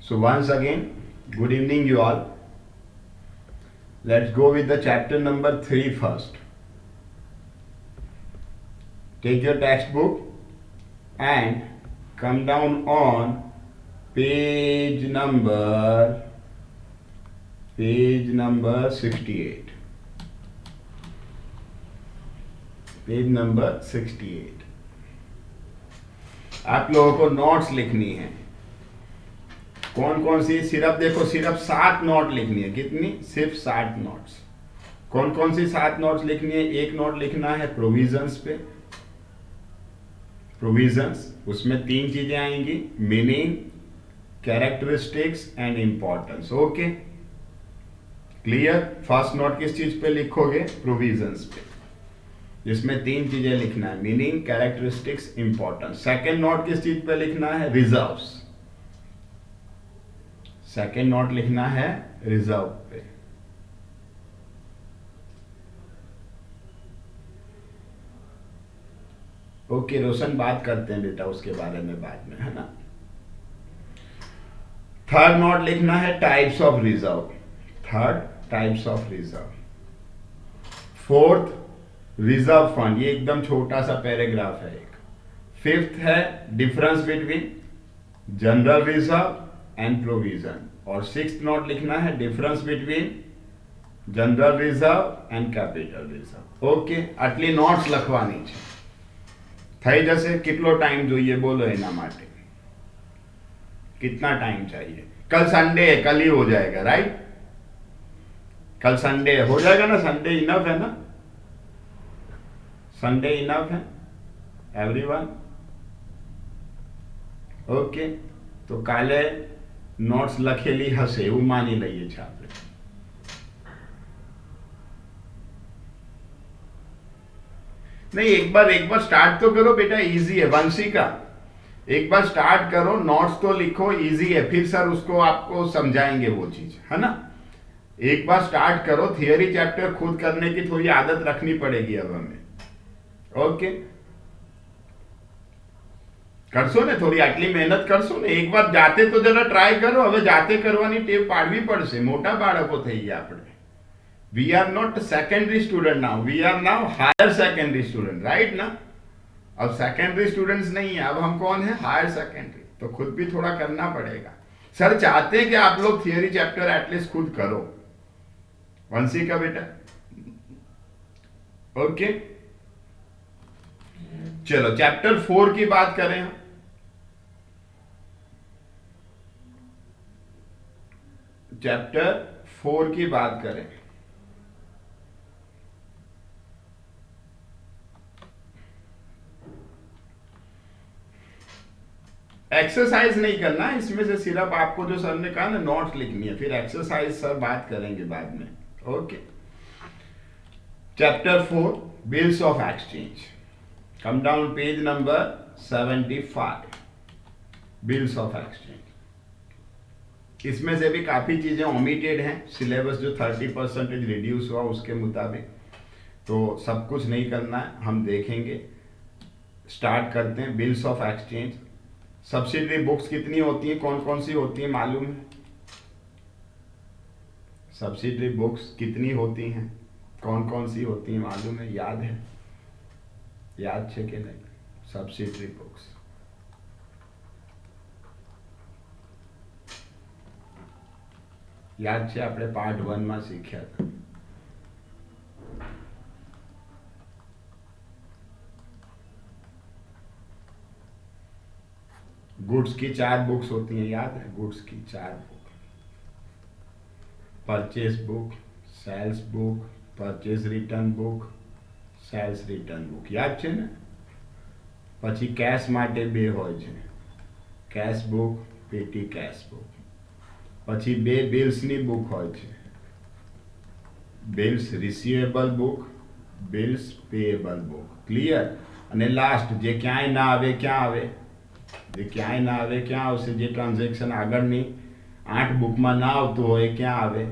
So once again, good evening you all. Let's go with the chapter number 3 first. Take your textbook and come down on page number 68. Page number 68. आप लोगों को notes लिखनी है. कौन कौन सी? सिर्फ देखो, सिर्फ 7 नोट लिखनी है. कितनी? सिर्फ 7 नोट्स. कौन कौन सी 7 नोट्स लिखनी है? एक नोट लिखना है प्रोविजंस पे. प्रोविजंस, उसमें 3 चीजें आएंगी: meaning, characteristics and importance. Okay, clear? First note किस चीज पे लिखोगे? प्रोविजंस पे, जिसमें 3 चीजें लिखना है: meaning, characteristics, importance. Second note किस चीज पे लिखना है? रिजर्व्स. सेकेंड नोट लिखना है रिजर्व पे. ओके रोशन, बात करते हैं बेटा उसके बारे में बाद में, है ना. थर्ड नोट लिखना है types of reserve. Third, types of reserve. Fourth, reserve fund. ये एकदम छोटा सा पैराग्राफ है एक. फिफ्थ है difference between general reserve and provision. और सिक्स्थ नोट लिखना है difference between general reserve and capital reserve. Okay, आटली नोट्स લખવાની છે. થઈ જશે? કેટલો ટાઈમ જોઈએ બોલો એના માટે? कितना टाइम चाहिए? कल संडे है, कल ही हो जाएगा, राइट? कल संडे हो जाएगा ना? संडे इनफ है ना? संडे इनफ है एवरीवन? ओके, तो काले नोट्स लखेली हसे એવું માની લઈએ છે આપણે. नहीं, एक बार स्टार्ट तो करो बेटा. इजी है वंशिका, एक बार स्टार्ट करो, नोट्स तो लिखो. इजी है, फिर सर उसको आपको समझाएंगे वो चीज, है ना. एक बार स्टार्ट करो. थियरी चैप्टर खुद करने की थोड़ी आदत रखनी पड़ेगी अब हमें. ओके, કરશો ને? થોડી આટલી મહેનત કરશો ને? એક વાર જાતે તો જરા ટ્રાય કરો. હવે જાતે કરવાની ટેવ પાડવી પડશે. મોટા બાળકો થઈ ગયા આપણે. We are not secondary student now, we are now higher secondary student, right ना. अब सेकेंडरी स्टूडेंट्स नहीं है, अब हम कौन है? Higher secondary. तो खुद भी थोड़ा करना पड़ेगा. सर चाहते हैं कि आप लोग थियरी चैप्टर एटलीस्ट खुद करो. वंशी का बेटा, ओके. चलो चैप्टर 4 की बात करें हम. चैप्टर 4 की बात करें. एक्सरसाइज नहीं करना है इसमें से, सिर्फ आपको जो सर ने कहा ना नोट्स लिखनी है. फिर एक्सरसाइज सर बात करेंगे बाद में. Okay, chapter 4 bills of exchange. Come down page number 75. Bills of exchange. इसमें से भी काफी चीजें ओमिटेड हैं. सिलेबस जो 30% रिड्यूस हुआ उसके मुताबिक, तो सब कुछ नहीं करना है, हम देखेंगे. स्टार्ट करते हैं. Bills of exchange. Subsidiary books कितनी होती हैं? कौन कौन सी होती हैं मालूम है? सब्सिडरी बुक्स कितनी होती हैं? कौन कौन सी होती हैं मालूम है? याद है? याद है कि नहीं? सब्सिडरी बुक्स याद है? આપણે પાર્ટ 1 માં શીખ્યા હતા. गुड्स की 4 बुक्स होती हैं, याद है? गुड्स की 4 book: purchase book, sales book, purchase return book, sales return book. याद છે ને? પછી કેશ માટે 2 હોય છે, cash book, petty cash book. પછી 2 બિલ્સની બુક હોય છે, bills receivable book, bills payable book. Clear? અને લાસ્ટ જે ક્યાંય ના આવે ક્યાં આવે? જે ક્યાંય ના આવે ક્યાં આવશે? જે ટ્રાન્ઝેક્શન આગળની 8 બુકમાં ના આવતું હોય ક્યાં આવે?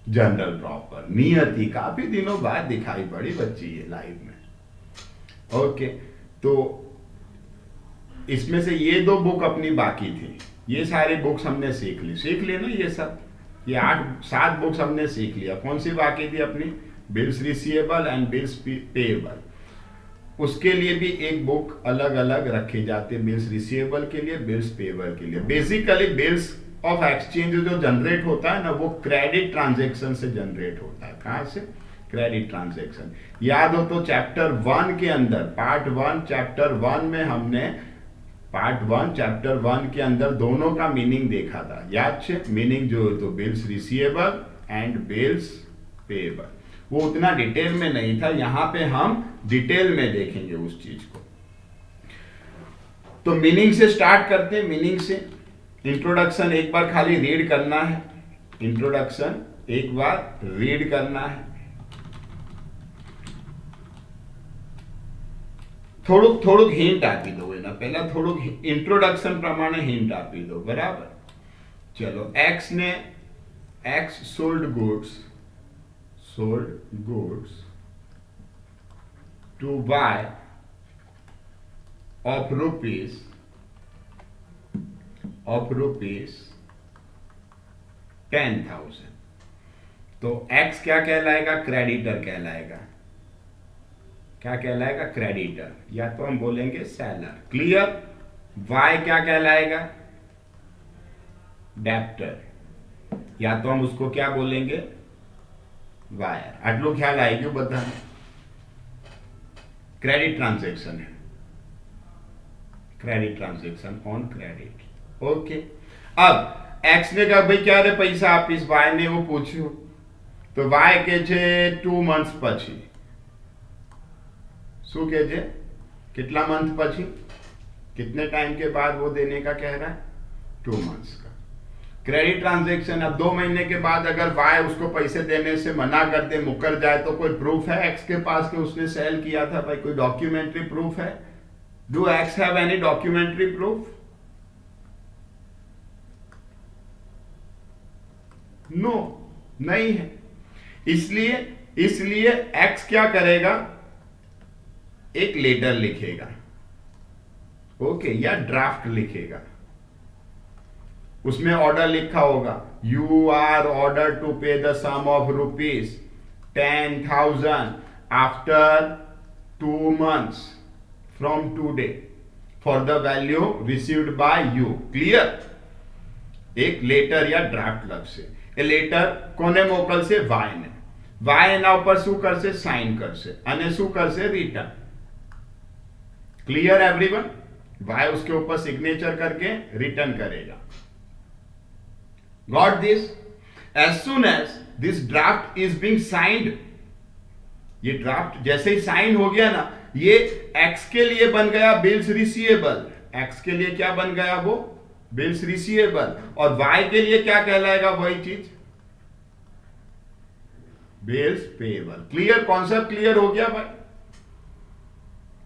General proper. नियति काफी दिनों बाद दिखाई पड़ी बच्ची ये लाइव में. ओके, तो इसमें से ये 2 बुक अपनी बाकी थी. ये सारी बुक्स हमने सीख ली ना, ये सब, ये 8-7 बुक्स हमने सीख लिया। कौन सी बाकी थी अपनी? Bills receivable and bills payable. उसके लिए भी एक बुक अलग अलग रखी जाती है, बिल्स रिसीवेबल के लिए, बिल्स पेएबल के लिए। बेसिकली बिल्स ऑफ एक्सचेंज जो जनरेट होता है ना, वो क्रेडिट ट्रांजेक्शन से जनरेट होता है। कहां से? Credit transaction. याद हो तो चैप्टर 1 के अंदर, पार्ट 1 चैप्टर 1 में हमने पार्ट 1 चैप्टर 1 के अंदर दोनों का मीनिंग देखा था। याद है? मीनिंग जो तो bills receivable and bills payable, वो उतना डिटेल में नहीं था, यहां पे हम डिटेल में देखेंगे उस चीज को। तो मीनिंग से स्टार्ट करते हैं। मीनिंग से इंट्रोडक्शन एक बार खाली रीड करना है, इंट्रोडक्शन एक बार रीड करना है। થોડુંક હિન્ટ આપી દો એના પહેલા, થોડુંક ઇન્ટ્રોડક્શન પ્રમાણે હિન્ટ આપી દો, બરાબર? ચલો, એક્સ ને X sold goods to Y of rupees 10,000। तो x क्या कहलाएगा? क्रेडिटर कहलाएगा। क्या कहलाएगा? क्रेडिटर, या तो हम बोलेंगे सेलर। क्लियर? y क्या कहलाएगा? डेप्टर, या तो हम उसको क्या बोलेंगे? वायर। आटलू ख्याल आई गयो बधाने? क्रेडिट ट्रांजेक्शन है, credit transaction on credit. Okay, अब एक्स ने कहा भाई क्या रे पैसा आपीस, वाय ने वो पूछ्યું तो वाय के છે 2 मंथ्स પછી। શું કે છે? कितना मंथ પછી? कितने टाइम के बाद वो देने का कह रहा है? 2 मंथ्स का। क्रेडिट ट्रांजेक्शन, अब 2 महीने के बाद अगर वाय उसको पैसे देने से मना कर दे, मुकर जाए, तो कोई प्रूफ है एक्स के पास कि उसने सेल किया था? भाई कोई डॉक्यूमेंट्री प्रूफ है? Do X have any documentary proof? No, नहीं है। इसलिए एक्स क्या करेगा? एक लेटर लिखेगा, ओके, या ड्राफ्ट लिखेगा। उसमें ऑर्डर लिखा होगा, you are order to pay the sum of rupees 10,000 after 2 months from today for the value received by you. Clear? एक लेटर या ड्राफ्ट लगશે। એ લેટર કોને મોકલશે? વાયને। વાય એના ઉપર શું કરશે? સાઇન કરશે, અને શું કરશે? રિટર્ન। Clear everyone? वाय उसके ऊपर सिग्नेचर करके रिटर्न करेगा। Got this? As soon as this draft is being signed, ये ड्राफ्ट जैसे ही साइन हो गया ना, ये एक्स के लिए बन गया बिल्स रिसीवेबल। एक्स के लिए क्या बन गया? वो बिल्स रिसीवेबल। और वाई के लिए क्या कहलाएगा? वही चीज, bills payable. Clear? Concept clear हो गया भाई?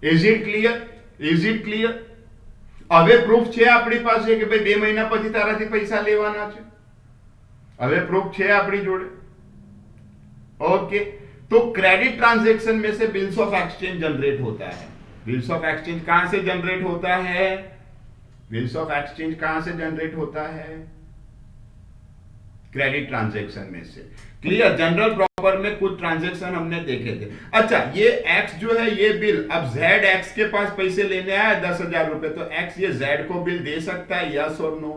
Is it clear? Is it clear? હવે પ્રૂફ છે આપણી પાસે કે ભાઈ 2 મહિના પછી તારાથી પૈસા લેવાના છે? હવે પ્રૂફ છે આપણી જોડે? ओके, तो क्रेडिट ट्रांजैक्शन में से बिल्स ऑफ एक्सचेंज जनरेट होता है। बिल्स ऑफ एक्सचेंज कहां से जनरेट होता है? बिल्स ऑफ एक्सचेंज कहां से जनरेट होता है? क्रेडिट ट्रांजैक्शन में से। क्लियर? जनरल प्रॉपर में कुछ ट्रांजैक्शन हमने देखे थे। अच्छा, ये एक्स जो है ये बिल, अब जेड एक्स के पास पैसे लेने आया 10,000 रुपए, तो एक्स ये जेड को बिल दे सकता है? यस और नो?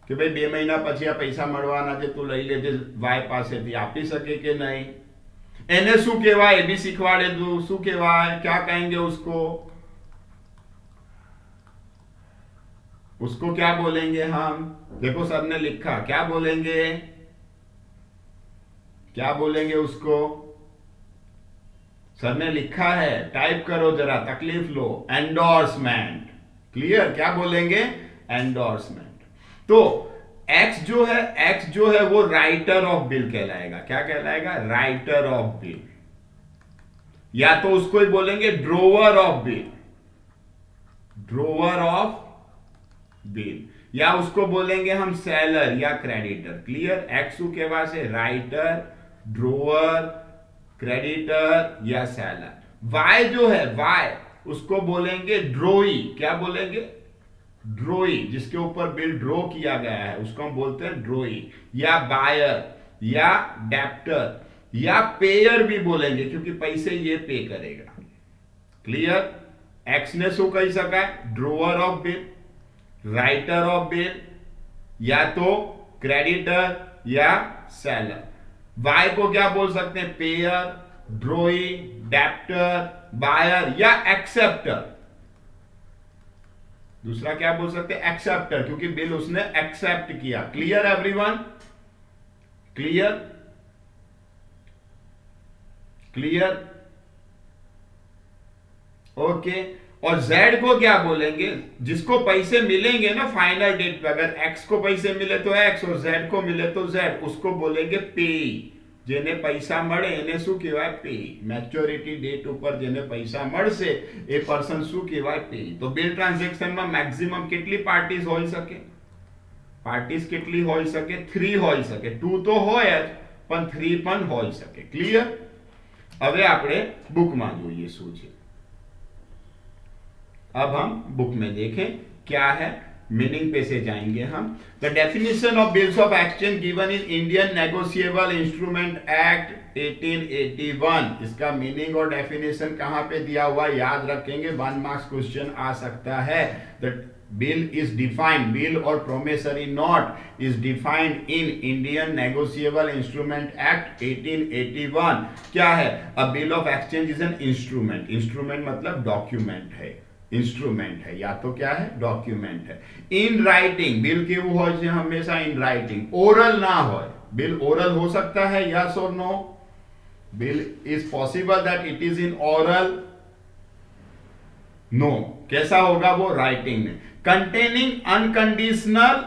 कि भाई 2 મહિના પછી આ પૈસા મળવાના છે, તું લઈ લેજે વાય પાસેથી, આપી શકે કે નહીં? એને શું કહેવાય? એ બી શીખવાડે દઉં। શું કહેવાય? क्या कहेंगे उसको? उसको क्या बोलेंगे हम? देखो सर ने लिखा, क्या बोलेंगे? क्या बोलेंगे उसको? सर ने लिखा है, टाइप करो जरा, तकलीफ लो। एंडोर्समेंट। क्लियर? क्या बोलेंगे? एंडोर्समेंट। तो एक्स जो है वो राइटर ऑफ बिल कहलाएगा। क्या कहलाएगा? Writer of bill. या तो उसको ही बोलेंगे drawer of bill, drawer of bill, या उसको बोलेंगे हम सेलर या क्रेडिटर। क्लियर? एक्स के पास है राइटर, ड्रोवर, क्रेडिटर या सेलर। वाई जो है, वाई उसको बोलेंगे ड्रोई। क्या बोलेंगे? ड्रोई, जिसके ऊपर बिल ड्रॉ किया गया है उसको हम बोलते हैं ड्रोई, या बायर, या डेप्टर, या पेयर भी बोलेंगे क्योंकि पैसे ये पे करेगा। क्लियर? एक्स ने शो कही सका है drawer of bill, writer of bill, या तो क्रेडिटर या सेलर। वाई को क्या बोल सकते हैं? पेयर, ड्रोई, डेप्टर, बायर या एक्सेप्टर। दूसरा क्या बोल सकते हैं? एक्सेप्टर, क्योंकि बिल उसने एक्सेप्ट किया। Clear everyone? Clear? Clear? Okay. और जेड को क्या बोलेंगे? जिसको पैसे मिलेंगे ना फाइनल डेट पे, अगर एक्स को पैसे मिले तो एक्स और जेड को मिले तो जेड, उसको बोलेंगे पे। जेने पैसा મળે એને શું કહેવાય? पे। મેચ્યોરિટી ડેટ ઉપર જેને પૈસા મળશે એ પર્સન શું કહેવાય? पे। તો બિલ ટ્રાન્ઝેક્શનમાં મેક્સિમમ કેટલી પાર્ટીઝ હોઈ શકે? પાર્ટીઝ કેટલી હોઈ શકે? 3 હોઈ શકે। 2 તો હોય જ, પણ 3 પણ હોઈ શકે। ક્લિયર? હવે આપણે બુકમાં જોઈએ શું છે। अब हम बुक में देखें क्या है, मीनिंग पे से जाएंगे हम। The definition of bills of exchange given in Indian negotiable instrument act 1881। इसका मीनिंग और डेफिनेशन कहां पे दिया हुआ याद रखेंगे, 1 मार्क्स क्वेश्चन आ सकता है। The bill is defined, bill और promissory note is defined in Indian negotiable instrument act 1881। क्या है? A bill of exchange is an instrument. Instrument मतलब डॉक्यूमेंट है, इंस्ट्रूमेंट है, या तो क्या है? डॉक्यूमेंट है। इन राइटिंग, बिल केवू होय छे हमेशा इन राइटिंग, ओरल ना होय। बिल ओरल हो सकता है, यस और no? Bill is possible that it is in oral? No. कैसा होगा वो? राइटिंग में। कंटेनिंग अनकंडीशनल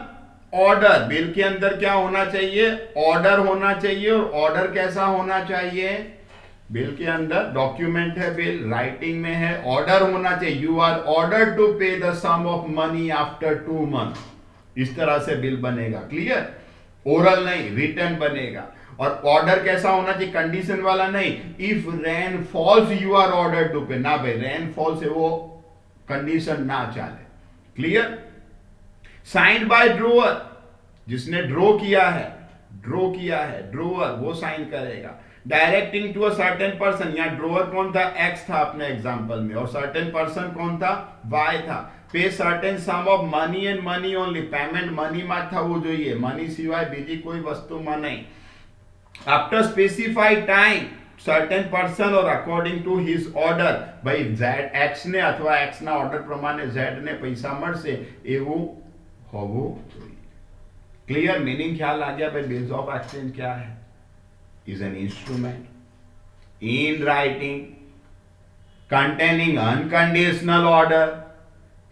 ऑर्डर, बिल के अंदर क्या होना चाहिए? ऑर्डर होना चाहिए। और ऑर्डर कैसा होना चाहिए? बिल के अंदर डॉक्यूमेंट है, बिल राइटिंग में है, ऑर्डर होना चाहिए। You are order to pay the sum of money after 2 month. इस तरह से बिल बनेगा। क्लियर? ओरल नहीं, रिटर्न बनेगा। और ऑर्डर कैसा होना चाहिए? कंडीशन वाला नहीं। If rain falls you are order to pay, ना भाई रेन फॉल से वो कंडीशन ना चाले। क्लियर? साइंड बाय ड्रोअर, जिसने ड्रॉ किया है, ड्रोअर वो साइन करेगा। Directing to a certain person, यहाँ ड्रोअर कौन था? एक्स था अपने एग्जांपल में, और सर्टेन पर्सन कौन था? वाई था। पे certain some of money and money only, payment money में थવું જોઈએ, मनी सिवाय बीजी कोई वस्तु में नहीं। After specified time certain person और अकॉर्डिंग टू हिज ऑर्डर, भाई जेड एक्स ने अथवा एक्स ना ऑर्डर प्रमाणे जेड ने पैसा મળશે એવું હોવું જોઈએ। क्लियर? मीनिंग ख्याल आ गया भाई? बिल्स ऑफ एक्सचेंज क्या है? is an instrument in writing containing unconditional order,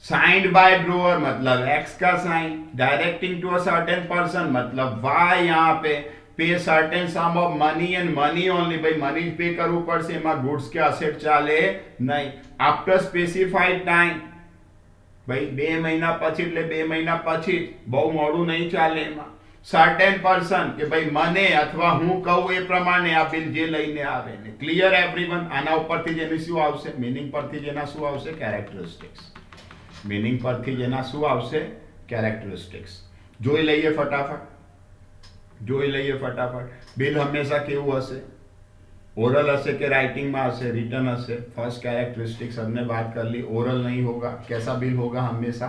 signed by drawer मतलब x का sign, directing to a certain person मतलब y, यहाँ पे पे certain some of money and money only, भाई मनी पे करવું પડશે, એમાં गुड्स के असेट ચાલે नहीं। आफ्टर स्पेसिफाइड टाइम, भाई 2 મહિના પછી એટલે 2 મહિના પછી, બહુ મોડું નહીં ચાલે એમાં। सर्टेन पर्सन કે ભાઈ મને અથવા હું કહું એ પ્રમાણે આ બિલ જે લઈને આવે ને। Clear everyone? આના ઉપરથી જેની શું આવશે? મીનિંગ પરથી જેના શું આવશે? કેરેક્ટરિસ્ટિક્સ। મીનિંગ પરથી જેના શું આવશે? કેરેક્ટરિસ્ટિક્સ। જોઈ લઈએ ફટાફટ। બિલ હંમેશા કેવું હશે? ओरल हसे के राइटिंग में हसे? रिटर्न हसे। फर्स्ट कैरेक्टरिस्टिक्स हमने बात कर ली, ओरल नहीं होगा। कैसा बिल होगा हमेशा?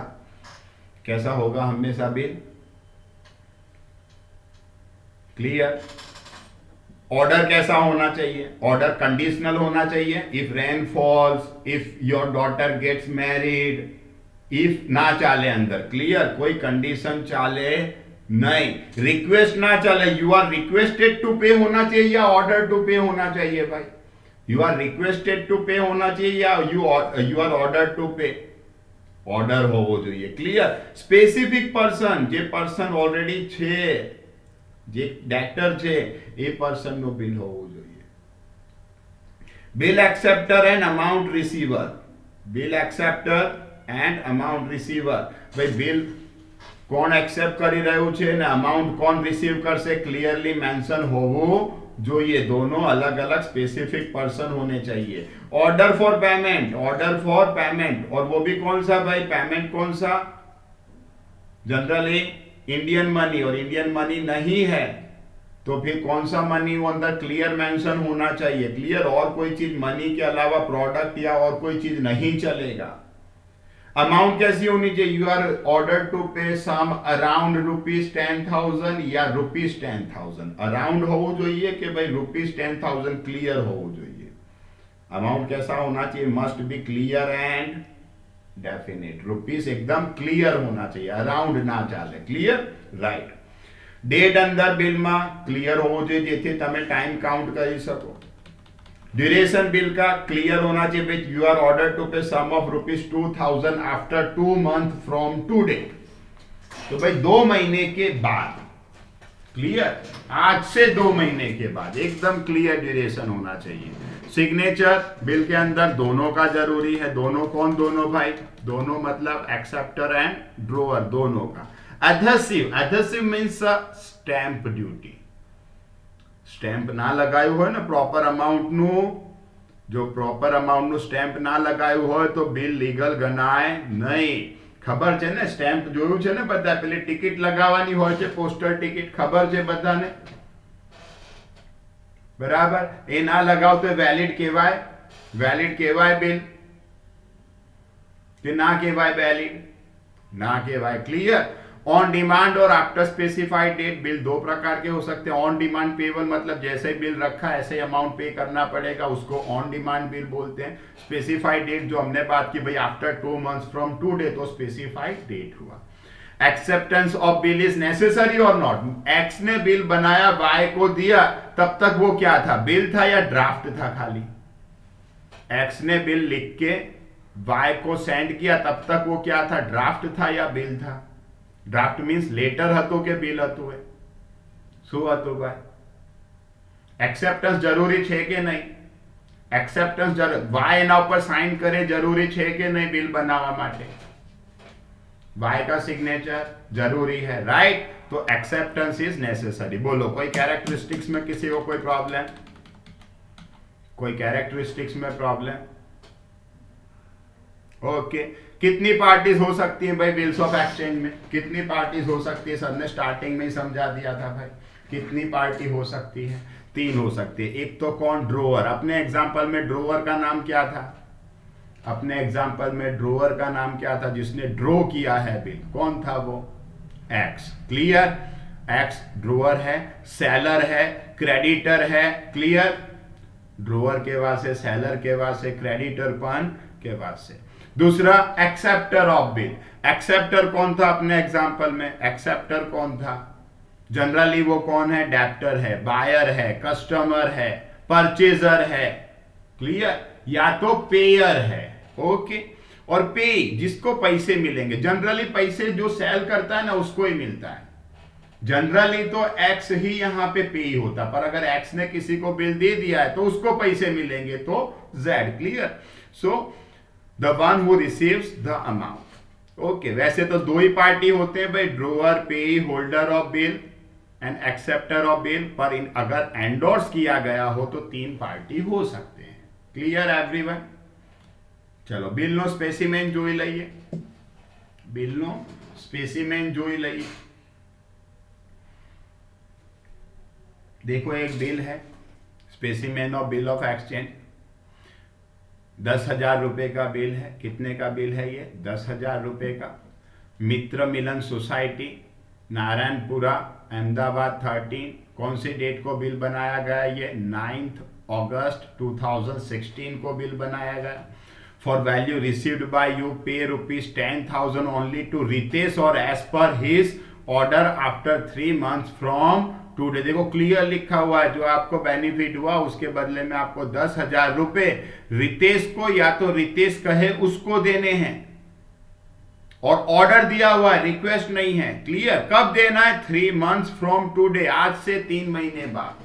कैसा होगा हमेशा बिल? क्लियर? ऑर्डर कैसा होना चाहिए? ऑर्डर कंडीशनल होना चाहिए। If rain falls, if your daughter gets married, if ना चाले अंदर। क्लियर? कोई कंडीशन चाले नहीं। रिक्वेस्ट ना चले, यू आर रिक्वेस्टेड टू पे होना चाहिए या ऑर्डर टू पे होना चाहिए? भाई यू आर रिक्वेस्टेड टू पे होना चाहिए या यू आर ऑर्डर टू पे? ऑर्डर होवो જોઈએ। क्लियर? स्पेसिफिक पर्सन, जे पर्सन ऑलरेडी छे, जे डेटर छे ए पर्सन नो बिल होवो જોઈએ। Bill acceptor and amount receiver, bill acceptor and amount receiver, भाई बिल કોણ એક્સેપ્ટ કરી રહ્યું છે ને અમાઉન્ટ કોણ રિસીવ કરશે? ક્લિયરલી મેન્શન હોવું જોઈએ। दोनों अलग अलग स्पेसिफिक पर्सन होने चाहिए। ऑर्डर फॉर पेमेंट, और वो भी कौन सा भाई? पेमेंट कौन सा? जनरली इंडियन मनी और इंडियन मनी नहीं है तो फिर कौन सा मनी वो अंदर क्लियर मेंशन होना चाहिए, क्लियर, और कोई चीज मनी के अलावा प्रोडक्ट या और कोई चीज नहीं चलेगा। अमाउंट कैसी होनी चाहिए, you are order to pay some around ₹10,000 या ₹10,000, अराउंड होવું જોઈએ कि भाई ₹10,000 क्लियर होવું જોઈએ। अमाउंट कैसा होना चाहिए, must be clear and definite, rupees एकदम क्लियर होना चाहिए, अराउंड ना चाले, क्लियर, राइट। डेट अंदर बिल में क्लियर होવું જોઈએ જેથી તમે ટાઈમ કાઉન્ટ કરી શકો। ड्यूरेशन बिल का क्लियर होना चाहिए, which you are order to pay sum of ₹2,000 after 2 month from today, तो भाई 2 महीने के बाद, क्लियर, आज से 2 महीने के बाद एकदम क्लियर ड्यूरेशन होना चाहिए। सिग्नेचर बिल के अंदर दोनों का जरूरी है, दोनों कौन, दोनों भाई, दोनों मतलब एक्सेप्टर एंड ड्रोअर दोनों का। Adhesive, adhesive means stamp duty, stamp ના લગાવ્યું હોય ને પ્રોપર અમાઉન્ટનું, જો પ્રોપર અમાઉન્ટનું સ્ટેમ્પ ના લગાવ્યું હોય તો બિલ લીગલ ગણાય નહીં। ખબર છે ને, સ્ટેમ્પ જોયું છે ને બધા, પેલી ટિકિટ લગાવવાની હોય છે, પોસ્ટલ ટિકિટ, ખબર છે બધાને, બરાબર, એ ના લગાવ તો વેલિડ કહેવાય, વેલિડ કહેવાય બિલ કે ના કહેવાય, વેલિડ ना कहेवाय, क्लियर। ऑन डिमांड और आफ्टर स्पेसिफाइड डेट बिल दो प्रकार के हो सकते हैं। ऑन डिमांड पेबल मतलब जैसे बिल रखा ऐसे अमाउंट पे करना पड़ेगा, उसको ऑन डिमांड बिल बोलते हैं। स्पेसिफाइड डेट जो हमने बात की भाई आफ्टर 2 मंथ्स फ्रॉम टुडे, तो स्पेसिफाइड डेट हुआ। Acceptance of bill is necessary और नॉट, एक्स ने बिल बनाया वाई को दिया, तब तक वो क्या था, बिल था या ड्राफ्ट था खाली। एक्स ने बिल लिख के वाई को सेंड किया, तब तक वो क्या था, ड्राफ्ट था या बिल था। ड्राफ्ट मीन्स लेटर हतो के बिल हतु है, શું હતું ભાઈ? એક્સેપ્ટન્સ જરૂરી છે કે નહીં? એક્સેપ્ટન્સ વાય એના ઉપર સાઇન કરે જરૂરી છે કે નહીં बिल बनावा માટે? वाई का सिग्नेचर जरूरी है, राइट। तो एक्सेप्टेंस इज नेसेसरी। बोलो कोई कैरेक्टरिस्टिक्स में किसी को कोई प्रॉब्लम, कोई कैरेक्टरिस्टिक्स में प्रॉब्लम? ओके कितनी पार्टीज हो सकती हैं भाई बिल्स ऑफ एक्सचेंज में? कितनी पार्टीज हो सकती है? सर ने स्टार्टिंग में ही समझा दिया था भाई, कितनी पार्टी हो सकती है? 3 हो सकती है। एक तो कौन, ड्रोअर। अपने एग्जांपल में ड्रोअर का नाम क्या था? अपने एग्जांपल में ड्रोअर का नाम क्या था? जिसने ड्रॉ किया है बिल, कौन था वो? X, clear. एक्स ड्रोअर है, सेलर है, क्रेडिटर है, क्लियर। ड्रोअर के बाद से, सेलर के बाद से, क्रेडिटर पन के बाद से। दूसरा एक्सेप्टर ऑफ बिल। एक्सेप्टर कौन था अपने एग्जांपल में? एक्सेप्टर कौन था? जनरली वो कौन है? डेप्टर है, बायर है, कस्टमर है, परचेजर है, क्लियर, या तो पेयर है। ओके, और पे जिसको पैसे मिलेंगे, जनरली पैसे जो सेल करता है ना उसको ही मिलता है। जनरली तो एक्स ही यहां पे पे ही होता, पर अगर एक्स ने किसी को बिल दे दिया है तो उसको पैसे मिलेंगे, तो Z, clear. So the one who receives the amount. Okay, वैसे तो 2 ही पार्टी होते हैं भाई, ड्रोअर, पे, holder of bill and acceptor of bill, पर अगर एंडोर्स किया गया हो तो 3 पार्टी हो सकते हैं। Clear everyone? चलो बिल नो स्पेसिमेन જોઈ લઈએ। बिल नो स्पेसिमेन જોઈ લઈએ। देखो एक बिल है, specimen of bill of exchange, 10,000 रुपए का बिल है। कितने का बिल है ये? 10,000 रुपए का। मित्र मिलन सोसाइटी, नारायणपुरा, अहमदाबाद 13। कौन सी डेट को बिल बनाया गया? ये 9 अगस्त 2016 को बिल बनाया गया। For value received by you pay ₹10,000 only to Ritesh और as per his order after 3 months from today. देखो क्लियर लिखा हुआ है, जो आपको बेनिफिट हुआ उसके बदले में आपको 10,000 रुपए रितेश को, या तो रितेश कहे उसको देने हैं, और ऑर्डर दिया हुआ है, रिक्वेस्ट नहीं है, क्लियर। कब देना है? 3 मंथ्स फ्रॉम टुडे, आज से 3 महीने बाद।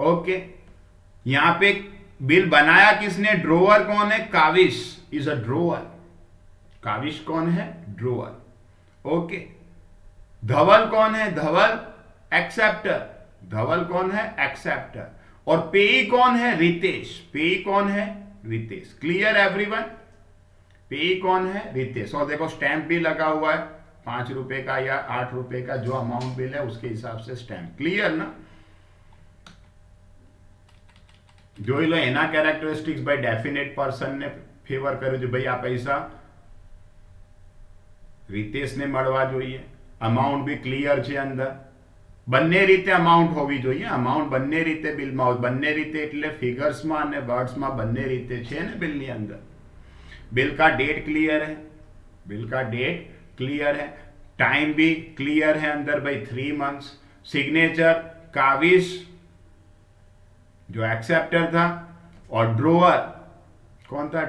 ओके, यहां पे बिल बनाया किसने? ड्रोअर कौन है? Kaavish is a ड्रोअर। काविश कौन है? ड्रोअर। ओके, धवल कौन है? धवल एक्सेप्टर। धवल कौन है? एक्सेप्टर। और पेई कौन है? रितेश। पेई कौन है? रितेश। Clear everyone? पे कौन है? रितेश। और देखो स्टैंप भी लगा हुआ है, 5 रुपए का या 8 रुपए का जो अमाउंट बिल है उसके हिसाब से स्टैंप। क्लियर ना? જોઈ લો એના કેરેક્ટરિસ્ટિક્સ બાય ડેફિનેટ પર્સન ને ફેવર કર્યું છે ભાઈ આ પૈસા રીતેશને મળવા જોઈએ, અમાઉન્ટ બી ક્લિયર છે અંદર, બંને રીતે અમાઉન્ટ હોવી જોઈએ, અમાઉન્ટ બંને રીતે બિલમાં હોય, બંને રીતે એટલે ફિગર્સમાં અને વર્ડ્સમાં બંને રીતે છે ને બિલની અંદર। बिल का डेट क्लियर है, बिल का डेट क्लियर है, टाइम भी क्लियर है अंदर भाई 3 मंथ्स। सिग्नेचर काविश जो एक्सेप्टर था, और ड्रोअर कौन था?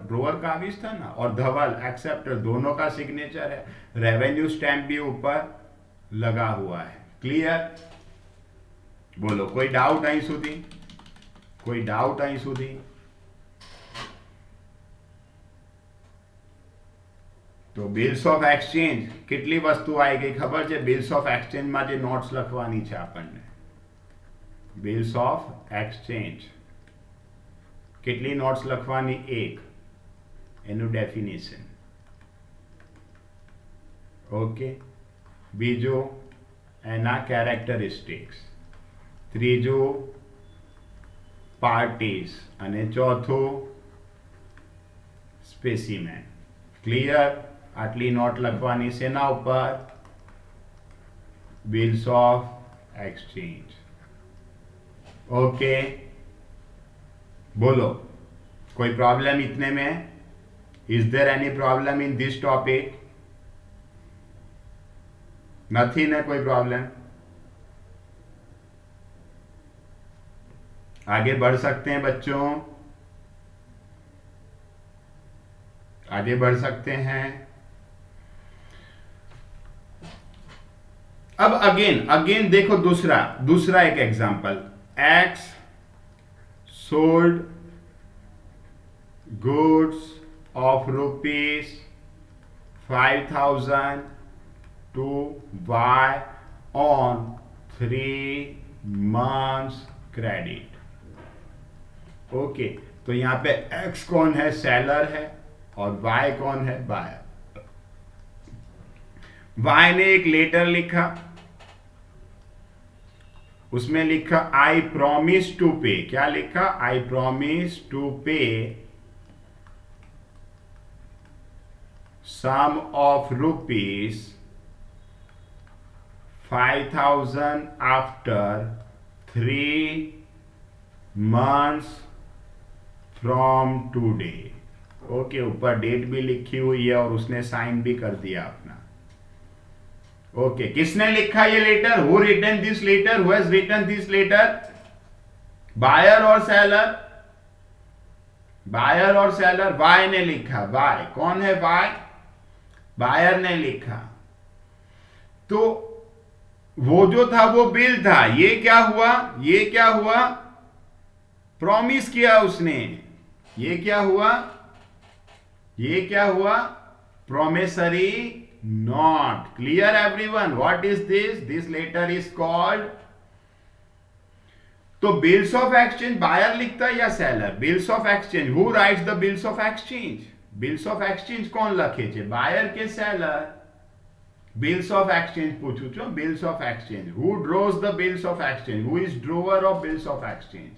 ड्रोअर काविश था ना, और धवल एक्सेप्टर, दोनों का सिग्नेचर है। रेवेन्यू स्टैंप भी ऊपर लगा हुआ है। क्लियर? बोलो कोई डाउट અહીં સુધી? कोई डाउट અહીં સુધી? તો બિલ્સ ઓફ એક્સચેન્જ કેટલી વસ્તુ આવી ગઈ ખબર છે? બિલ્સ ઓફ એક્સચેન્જમાં જે નોટ્સ લખવાની છે આપણને, બિલ્સ ઓફ એક્સચેન્જ કેટલી નોટ્સ લખવાની? 1, એનું ડેફિનેશન, ઓકે, બીજું એના કેરેક્ટરિસ્ટિક્સ, ત્રીજું પાર્ટીઝ, અને ચોથું સ્પેસિમેન। ક્લિયર? આટલી નોટ લખવાની શેના ઉપર? Bills of exchange. ओके, बोलो कोई प्रॉब्लम इतने में? Is there any problem in this topic? नथी ने कोई प्रॉब्लम? आगे बढ़ सकते हैं बच्चों, आगे बढ़ सकते हैं। अब अगेन देखो दूसरा एक example. X sold goods of rupees 5,000 to Y on 3 months credit। Okay, तो यहां पे X कौन है? सेलर है, और Y कौन है? बायर। Y ने एक लेटर लिखा, उसमें लिखा आई प्रॉमिस टू पे। क्या लिखा? आई promise to pay sum of rupees 5,000 after 3 months from today. Okay, ऊपर डेट भी लिखी हुई है और उसने साइन भी कर दिया अपना। ओके, किसने लिखा ये letter? Who written this letter? Who has written this letter? Buyer और सेलर? बायर और सेलर? वाई ने लिखा। वाई कौन है? वाई बायर ने लिखा। तो वो जो था वो बिल था। ये क्या हुआ? ये क्या हुआ? प्रॉमिस किया उसने। ये क्या हुआ? ये क्या हुआ? Promissory note. Clear everyone? What is this? This letter is called. तो बिल्स ऑफ एक्सचेंज बायर लिखता है या seller? Bills of exchange, who writes the bills of exchange? Bills of exchange कौन लखे छे? बायर के सेलर? बिल्स ऑफ एक्सचेंज पूछू छो। Bills of exchange, who draws the bills of exchange? Who is drawer of bills of exchange?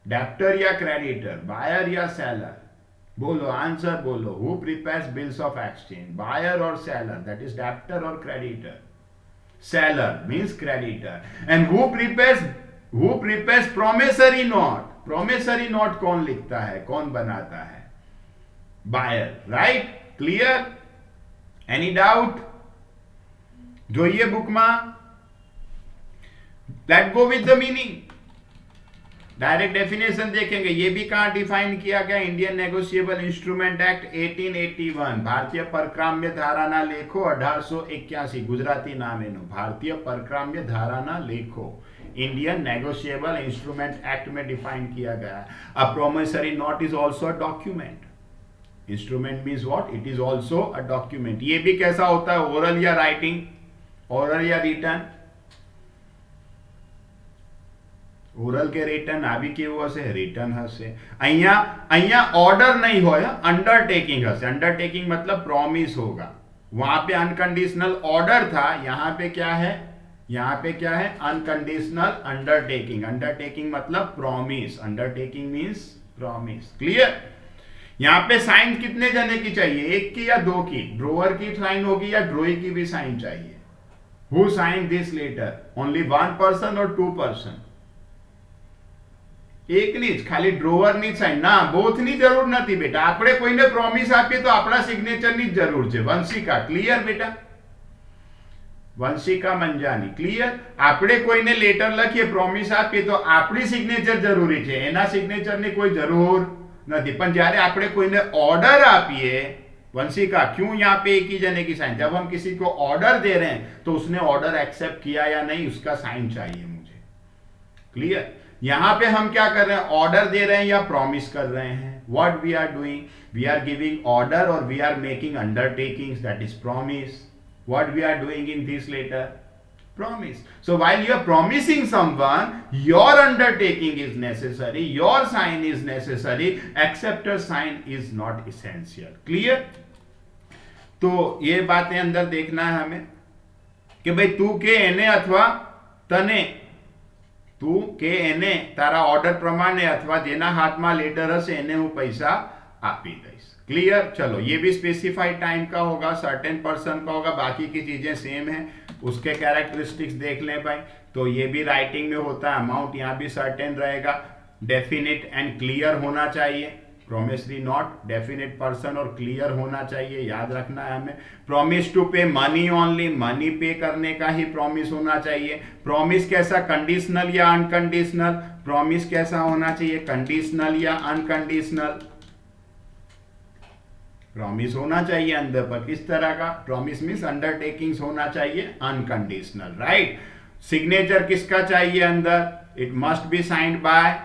Debtor या creditor? Buyer या seller? बोलो, answer बोलो। Who prepares bills of exchange, buyer और seller? That is debtor और creditor? Seller means creditor. And who prepares promissory note? Promissory note कौन लिखता है, कौन बनाता है? Buyer. Right? Clear? Any doubt? જોઈએ બુકમાં? Let go with the meaning. Direct definition देखेंगे। ये भी कहां डिफाइन किया गया? Indian negotiable instrument act 1881। भारतीय परक्राम्य धाराना लेखो 1881। गुजराती नाम एनु भारतीय परक्राम्य धाराना लेखो इंडियन नेगोशिएबल इंस्ट्रूमेंट एक्ट में डिफाइन किया गया है। अ promissory note is also a document. Instrument means what? It is also a document. ये भी कैसा होता है? ओरल या राइटिंग? ओरल या रिटन? ઓરલ કે રિટર્ન આવી કેવું હશે? રિટર્ન હશે. અહીંયા ऑर्डर नहीं होया, अंडरटेकिंग हसे. अंडरटेकिंग मतलब प्रॉमिस होगा. वहां पे अनकंडीशनल ऑर्डर था, यहां पे क्या है? यहां पे क्या है? Unconditional undertaking. अंडरटेकिंग मतलब promise. Undertaking means promise. Clear? यहां पे साइन कितने जने की चाहिए? एक की या दो की? ड्रोअर की साइन होगी या ड्रोई की भी साइन चाहिए? Who sign this letter? Only one person और टू पर्सन? એકની જ, ખાલી ડ્રોવરની જ સાઇન? ના, બોથની જરૂર નથી બેટા. આપણે કોઈને પ્રોમિસ આપીએ તો આપણા સિગ્નેચરની જ જરૂર છે. વંશિકા, ક્લિયર બેટા? વંશિકા મંજાની, ક્લિયર? આપણે કોઈને લેટર લખીએ, પ્રોમિસ આપીએ તો આપણી સિગ્નેચર જરૂરી છે, એના સિગ્નેચરની કોઈ જરૂર નથી. પણ જ્યારે આપણે કોઈને ऑर्डर આપીએ, वंशिका, क्यों यहाँ पे एक ही जने की साइन? जब हम किसी को ऑर्डर दे रहे हैं तो उसने ऑर्डर एक्सेप्ट किया या नहीं, उसका साइन चाहिए मुझे. क्लियर? यहां पे हम क्या कर रहे हैं? ऑर्डर दे रहे हैं या प्रॉमिस कर रहे हैं? What we are doing? We are giving order और we are making undertakings, that is promise. What we are doing in this letter? Promise. So while you are promising someone, your undertaking is necessary, your sign is necessary, acceptor sign is not essential. Clear? तो ये बातें अंदर देखना है हमें कि भाई तू के એને અથવા તને, તું કે એને તારા ઓર્ડર પ્રમાણે અથવા જેના હાથમાં લેટર હશે એને હું પૈસા આપી દઈશ. क्लियर? चलो, ये भी स्पेसिफाइड टाइम का होगा, सर्टेन पर्सन का होगा, बाकी की चीजें सेम है. उसके कैरेक्टरिस्टिक्स देख लें भाई. तो ये भी राइटिंग में होता है. अमाउंट यहाँ भी सर्टेन रहेगा. डेफिनेट एंड क्लियर होना चाहिए. प्रोमिसरी नोट, डेफिनेट पर्सन और क्लियर होना चाहिए, याद रखना है हमें. प्रॉमिस टू पे मनी ओनली, मनी पे करने का ही प्रॉमिस होना चाहिए. प्रॉमिस कैसा? कंडीशनल या अनकंडीशनल? प्रॉमिस कैसा होना चाहिए? कंडीशनल या अनकंडीशनल? प्रॉमिस होना चाहिए अंदर पर. किस तरह का? प्रॉमिस मीन्स अंडरटेकिंग्स होना चाहिए अनकंडीशनल. राइट? सिग्नेचर किसका चाहिए अंदर? It must be signed by,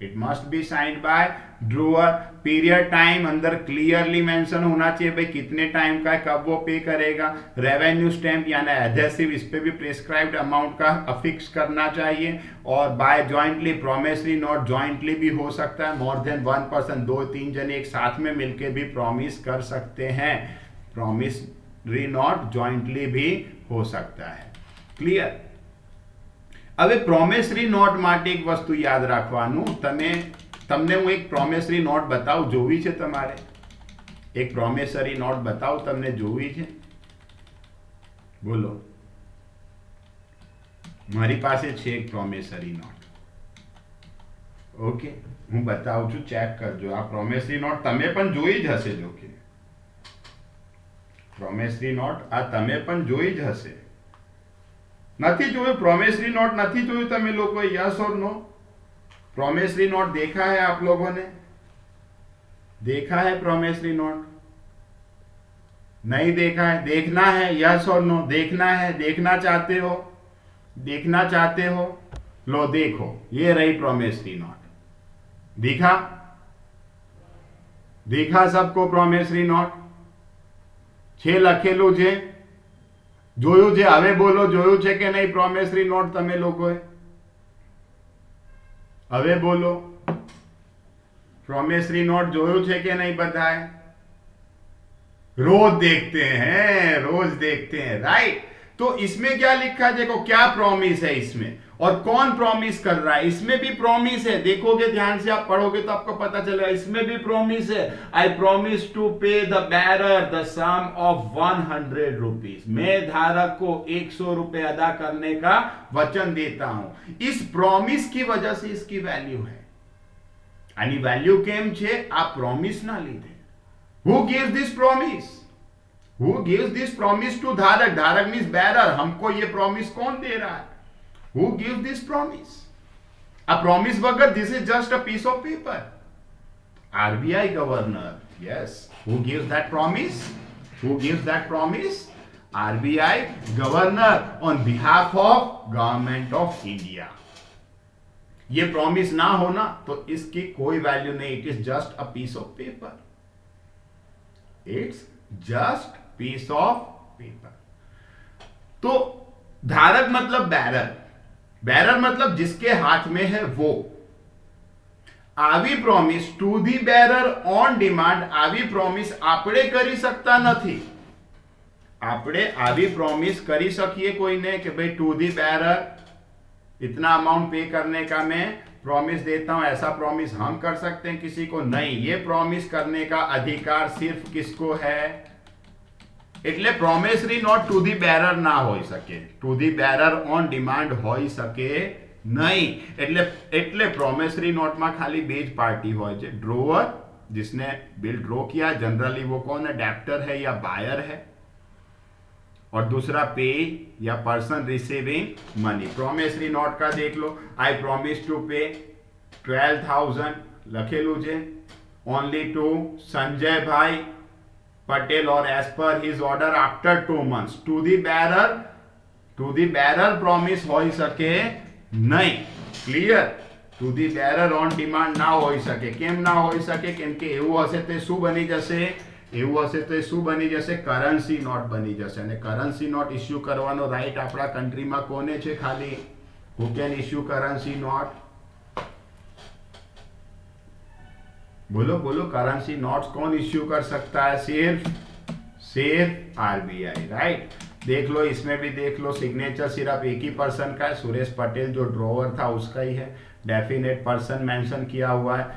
it must be signed by drawer. Period time अंदर क्लियरली मेंशन होना चाहिए भाई कितने टाइम का है, कब वो पे करेगा. रेवेन्यू स्टैम्प यानी एडहेसिव, इस पे भी प्रिस्क्राइब्ड अमाउंट का अफिक्स करना चाहिए. और by jointly, promissory note jointly भी हो सकता है. मोर देन वन पर्सन, 2-3 जने एक साथ में मिलकर भी प्रॉमिस कर सकते हैं. प्रोमिसरी नोट जॉइंटली भी हो सकता है. क्लियर? હવે પ્રોમિસરી નોટ માટે એક વસ્તુ યાદ રાખવાનું. તમને હું એક પ્રોમિસરી નોટ બતાવું, જોવી છે તમારે? એક પ્રોમિસરી નોટ બતાવું તમને, જોવી છે? બોલો. મારી પાસે છે એક પ્રોમિસરી નોટ. ઓકે, હું બતાવું છું, ચેક કરજો. આ પ્રોમિસરી નોટ તમે પણ જોઈ જ હશે. જો કે પ્રોમિસરી નોટ આ તમે પણ જોઈ જ હશે. નથી જોયું? प्रोमिसरी नोट નથી જોયું તમે લોકો? यस और नो? प्रोमिसरी नोट देखा है आप लोगों ने? देखा है प्रोमिसरी नोट? नहीं देखा है? देखना है? यस और नो? देखना है? देखना चाहते हो? देखना चाहते हो? लो देखो, ये रही प्रोमिसरी नोट. दिखा? दिखा सबको प्रोमिसरी नोट? छे લખેલું છે? જોયું છે? હવે બોલો, જોયું છે કે નહીં પ્રોમિસરી નોટ તમે લોકોએ? હવે બોલો, प्रोमिसरी नोट જોયું છે કે નહીં બધાએ? रोज देखते हैं, रोज देखते हैं. राइट? तो इसमें क्या लिखा है? देखो क्या प्रॉमिस है इसमें और कौन प्रॉमिस कर रहा है. इसमें भी प्रॉमिस है. देखोगे ध्यान से, आप पढ़ोगे तो आपको पता चलेगा. इसमें भी प्रॉमिस है. I promise to pay the bearer the sum of 100 rupees. मैं धारक को 100 रुपए अदा करने का वचन देता हूं. इस प्रॉमिस की वजह से इसकी वैल्यू है. यानी वैल्यू केम छे आ प्रॉमिस ना लीधे. Who gives this promise? Who gives this promise to धारक? धारक means bearer. हमको ये promise कौन दे रहा है? Who gives this promise? A promise वगैरह, this is just a piece of paper. RBI governor. Yes. Who gives that promise? Who gives that promise? RBI governor on behalf of government of India. ये promise ना होना तो इसकी कोई value नहीं. It is just a piece of paper. It's just piece of paper. तो धारक मतलब बैरर. બેરર મતલબ जिसके हाथ में है वो. આવી promise two the bearer on demand, આવી પ્રોમિસ આપણે કરી શકતા નથી. આપણે આવી પ્રોમિસ કરી શકીએ કોઈને કે ભાઈ टू दी બેરર इतना अमाउंट पे करने का मैं प्रॉमिस देता हूं, ऐसा प्रॉमिस हम कर सकते हैं किसी को? नहीं. ये प्रॉमिस करने का अधिकार सिर्फ किसको है? એટલે promissory note to the bearer ના હોઈ શકે, to the bearer on demand હોઈ શકે નહીં. એટલે પ્રોમિસરી નોટમાં ખાલી બે જ પાર્ટી હોય છે. ड्रोवर जिसने बिल ड्रॉ किया, जनरली वो कौन है? डेप्टर है या बायर है. और दूसरा पे या person receiving money. Promissory note का देख लो. आई प्रोमिस टू पे 12,000 લખેલું છે ઓनली टू संजय भाई पटेल और as per his order after 2 months. To the bearer promise હોઈ શકે નહીં. Clear? To the bearer on demand ના હોઈ શકે. કેમ ના હોઈ શકે? કેમ કે એવું હશે તે શું બની જશે? એવું હશે તો શું બની જશે? કરન્સી નોટ બની જશે. અને કરન્સી નોટ ઇસ્યુ કરવાનો રાઈટ આપણા કન્ટ્રીમાં કોને છે? ખાલી who can issue currency note? बोलो बोलो, करेंसी नोट्स कौन इश्यू कर सकता है? सिर्फ आरबीआई. राइट? देख लो, इसमें भी देख लो, सिग्नेचर सिर्फ एक ही पर्सन का है, सुरेश पटेल जो ड्रॉवर था उसका ही है. डेफिनेट पर्सन मेंशन किया हुआ है.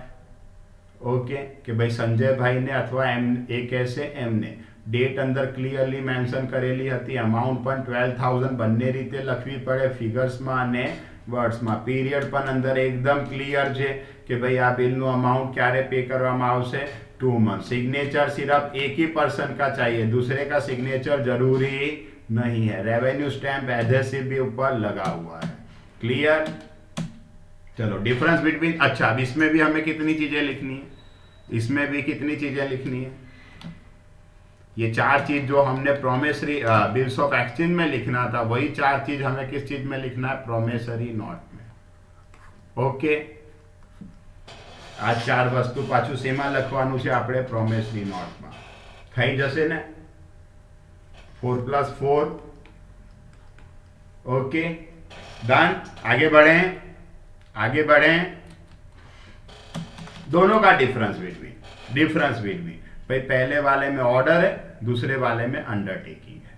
ओके, कि भाई संजय भाई ने अथवा एम ए कैसे एમને. डेट अंदर क्लियरली मेंशन करेली હતી. અમાઉન્ટ પણ 12,000 બંને રીતે લખવી પડે, ફિગર્સમાં અને વર્ડ્સમાં. પીરિયડ પણ અંદર એકદમ ક્લિયર છે કે ભાઈ આ બિલનું અમાઉન્ટ ક્યારે पे કરવામાં આવશે? 2 months. सिग्नेचर सिर्फ एक ही पर्सन का चाहिए, दूसरे का सिग्नेचर जरूरी नहीं है. रेवेन्यू स्टैम्प एडहेसिव भी ऊपर लगा हुआ है. क्लियर? चलो, डिफरेंस बिटवीन. अच्छा, अब इसमें भी हमें कितनी चीजें लिखनी है? इसमें भी कितनी चीजें लिखनी है? ये 4 चीज जो हमने प्रोमिसरी बिल्स ऑफ एक्सचेंज में लिखना था, वही 4 चीज हमें किस चीज में लिखना है? प्रोमिसरी नोट में. ओके, આ 4 વસ્તુ પાછું શેમાં લખવાનું છે આપણે? પ્રોમિસરી નોટમાં. થઈ જશે ને? 4+4. Okay, done. आगे बढ़े. दोनों का डिफरेंस बिटवीन भाई पहले वाले में ऑर्डर है, दूसरे वाले में अंडरटेकिंग है.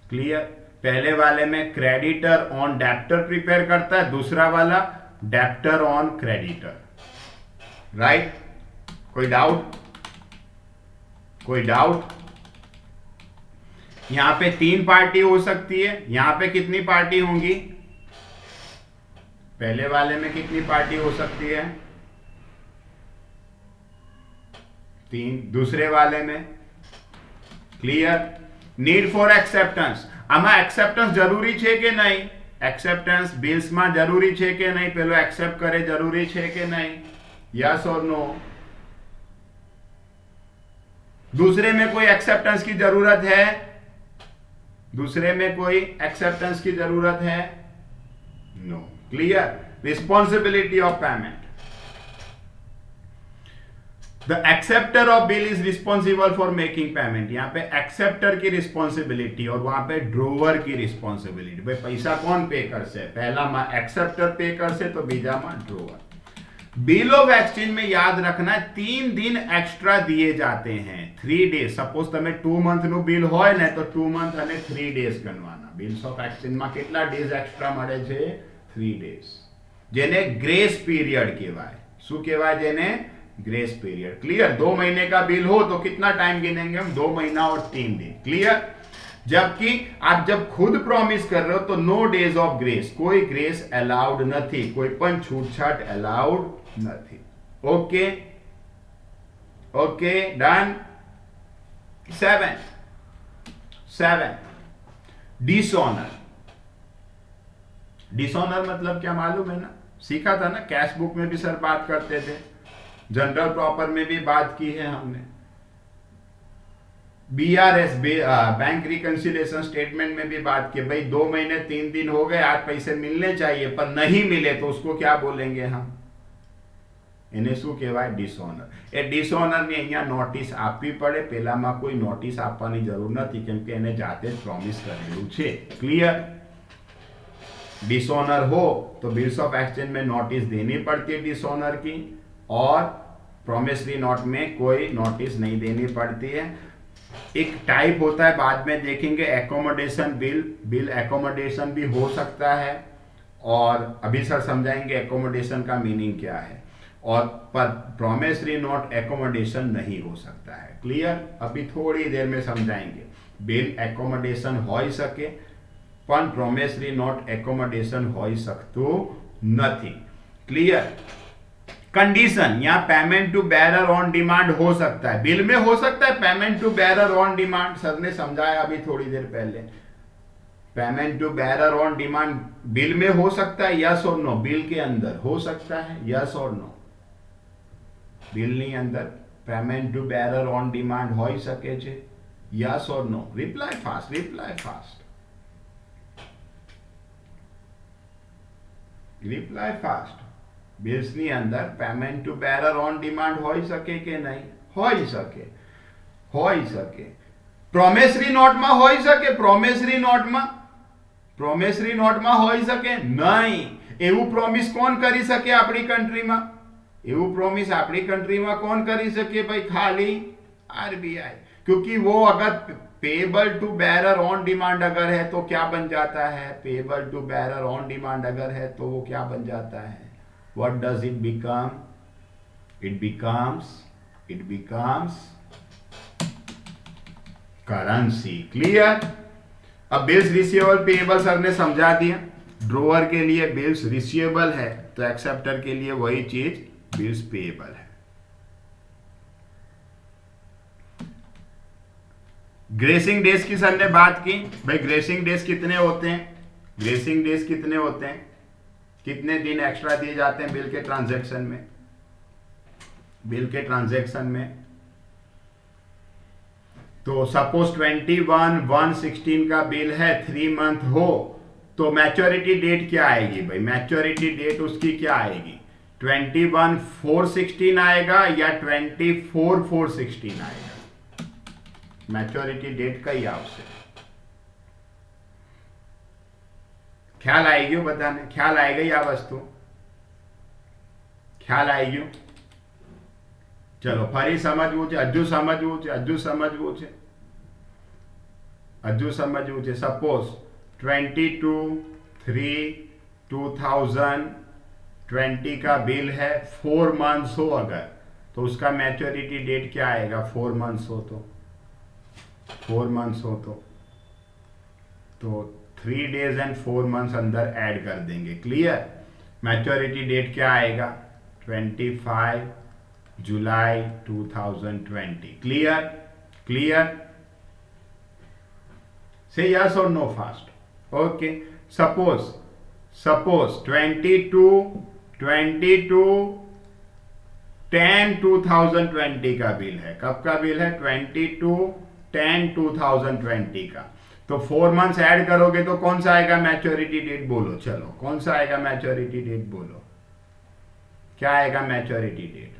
क्लियर? पहले वाले में क्रेडिटर ऑन डेप्टर प्रिपेयर करता है, दूसरा वाला डेप्टर ऑन क्रेडिटर. राइट? कोई डाउट? यहां पे 3 पार्टी हो सकती है. यहां पे कितनी पार्टी होंगी? पहले वाले में कितनी पार्टी हो सकती है? 3. दूसरे वाले में? क्लियर? Need for acceptance. આમાં એક્સેપ્ટન્સ જરૂરી છે કે નહીં? એક્સેપ્ટન્સ બિલ્સમાં જરૂરી છે કે નહીં? પેલો એક્સેપ્ટ કરે જરૂરી છે કે નહીં? यस और नो? दूसरे में कोई एक्सेप्टेंस की जरूरत है? दूसरे में कोई एक्सेप्टेंस की जरूरत है? No. Clear? Responsibility of payment. The acceptor of bill is responsible for making payment. यहाँ पे एक्सेप्टर की रिस्पॉन्सिबिलिटी और वहां पे ड्रोवर की रिस्पॉन्सिबिलिटी. भाई पैसा कौन पे कर से? पहला में एक्सेप्टर पे कर से, तो बीजा में ड्रोवर. बिल ऑफ एक्सचेंज में याद रखना 3 दिन एक्स्ट्रा दिए जाते हैं. 3 डेज. सपोज તમે 2 month નું બિલ હોય ને, તો 2 month અને 3 days ગણવાના. બિલ્સ ઓફ એક્સચેન્જ માં કેટલા ડેઝ એક્સ્ટ્રા મળે છે? 3 days. જેને ગ્રેસ પીરિયડ કહેવાય. શું કહેવાય જેને? Grace period. क्लियर? 2 महीने का बिल हो तो कितना टाइम गिनेंगे हम? 2 महीना और 3 दिन. क्लियर? जबकि आप जब खुद प्रॉमिस कर रहे हो तो नो डेज ऑफ ग्रेस. कोई ग्रेस अलाउड नहीं, कोई पण छूटछाट अलाउड नहीं. Okay, done. 7 डिसऑनर. डिसऑनर मतलब क्या मालूम है ना? सीखा था ना, कैश बुक में भी सर बात करते थे, जनरल प्रॉपर में भी बात की है हमने. बीआरएस बैंक रिकंसिलिएशन स्टेटमेंट में भी बात की. भाई 2 महीने 3 दिन हो गए, आज पैसे मिलने चाहिए पर नहीं मिले, तो उसको क्या बोलेंगे हम? એને શું કહેવાય? ડિસઓનર. એ ડિસઓનરની અહીંયા નોટિસ આપવી પડે. પેલામાં કોઈ નોટિસ આપવાની જરૂર નથી, કેમ કે એને જાતે જ પ્રોમિસ કરેલું છે. ક્લિયર? डिसऑनर हो तो बिल्स ऑफ एक्सचेंज में नोटिस देनी पड़ती है डिसऑनर की, और प्रॉमिसरी नोट में कोई नोटिस नहीं देनी पड़ती है। एक टाइप होता है, बाद में देखेंगे, एकोमोडेशन बिल। बिल एकोमोडेशन भी हो सकता है, और अभी सर समझाएंगे एकोमोडेशन का मीनिंग क्या है। और पर प्रॉमिसरी नोट एकोमोडेशन नहीं हो सकता है। क्लियर? अभी थोड़ी देर में समझाएंगे। बिल एकोमोडेशन हो सके पण प्रॉमिसरी नोट एकोमोडेशन हो सकतो नहीं। क्लियर? कंडीशन, यहाँ payment to bearer on demand हो सकता है, बिल में हो सकता है payment to bearer on demand. Sir ने समझाया अभी थोड़ी देर पहले, payment to bearer on demand bill में हो सकता है, यस और नो? बिल के अंदर हो सकता है, यस और नो? बिल ની અંદર payment to bearer on demand હોઈ શકે છે, yes or no? Reply fast, reply fast, reply fast. Bills ની અંદર payment to bearer on demand હોઈ શકે કે નહીં? હોઈ શકે, હોઈ શકે। પ્રોમિસરી નોટમાં હોઈ શકે? પ્રોમિસરી નોટમાં, પ્રોમિસરી નોટમાં હોઈ શકે નહીં। એવું પ્રોમિસ કોણ કરી શકે આપણી કન્ટ્રીમાં? એવું प्रोमिस अपनी कंट्री में कौन करी सके भाई? खाली आरबीआई। क्योंकि वो अगर payable to bearer on demand अगर है तो क्या बन जाता है? Payable to bearer on demand अगर है तो वो क्या बन जाता है? What does it become? It becomes currency. Clear? अब बिल्स रिसीवेबल पेएबल सर ने समझा दिया। ड्रोअर के लिए बिल्स रिसीवेबल है तो एक्सेप्टर के लिए वही चीज बिल्स पेएबल है। ग्रेसिंग डेज की सर ने बात की। भाई ग्रेसिंग डेज कितने होते हैं? ग्रेसिंग डेज कितने होते हैं? कितने दिन एक्स्ट्रा दिए जाते हैं बिल के ट्रांजैक्शन में? बिल के ट्रांजैक्शन में तो सपोज 21/1/16 का बिल है, 3 मंथ हो, तो मैच्योरिटी डेट क्या आएगी भाई? मैच्योरिटी डेट उसकी क्या आएगी? 21/4/16 आएगा या 24/4/16 आएगा? मैच्योरिटी डेट का ही आपसे ख्याल आएगी बताने? ख्याल आएगा या वस्तु? ख्याल आएगी? चलो फरी समझવું છે, હજુ સમજવું છે, હજુ સમજવું છે, હજુ સમજવું છે। सपोज 22/3/2020 का बिल है, 4 मंथ्स हो अगर, तो उसका मैच्योरिटी डेट क्या आएगा? 4 मंथ्स हो तो 4 मंथ्स हो तो 3 डेज एंड 4 मंथ्स अंदर ऐड कर देंगे। क्लियर? मैच्योरिटी डेट क्या आएगा? 25 जुलाई 2020। क्लियर? क्लियर? से यस और नो फास्ट। ओके। सपोज 22/10/2020 का बिल है। कब का बिल है? 22/10/2020 का। तो 4 मंथ्स ऐड करोगे तो कौन सा आएगा मैच्योरिटी डेट? बोलो चलो, कौन सा आएगा मैच्योरिटी डेट? बोलो क्या आएगा मैच्योरिटी डेट?